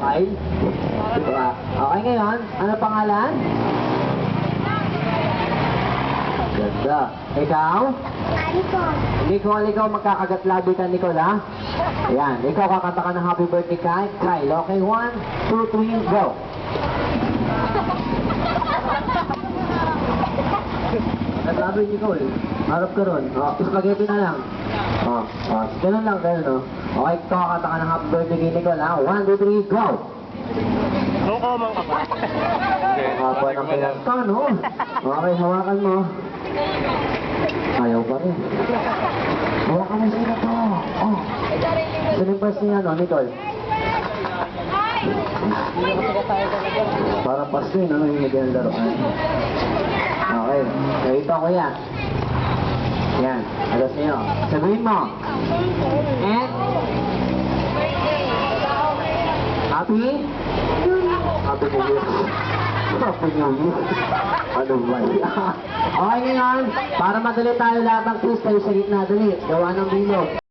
Kyle? Diba? Okay, ngayon, ano pangalan? Ganda. Ikaw? Nicole, ikaw magkakagat labi ka, Nicole, ha? Ayan, ikaw kakanta ka ng happy birthday kay Kyle. Okay, 1, 2, 3, go! Naglabi, Nicole. Harap ka ron. Spaghetti na lang. Ganun lang, ganun, no? Okay, ikaw kakanta ka ng happy birthday kay Nicole, ha? 1, 2, 3, go! Kukumang ka pa. Haba ng pinagka, no? Okay, hawakan mo. Ayaw pa rin. Hawakan mo sila to. Oh. Sinimpas niya, no, Nicole? Para Pasko yun, ano yung nagyan laruan? Okay, so ito kuya. Yan, alas niyo. Sabihin mo. And? Happy? Happy New Year. Happy New Year. Ano ba yan? Okay ngayon, para madali tayo lahat ng quiz tayo sa gitna. Dali, gawa ng bilog.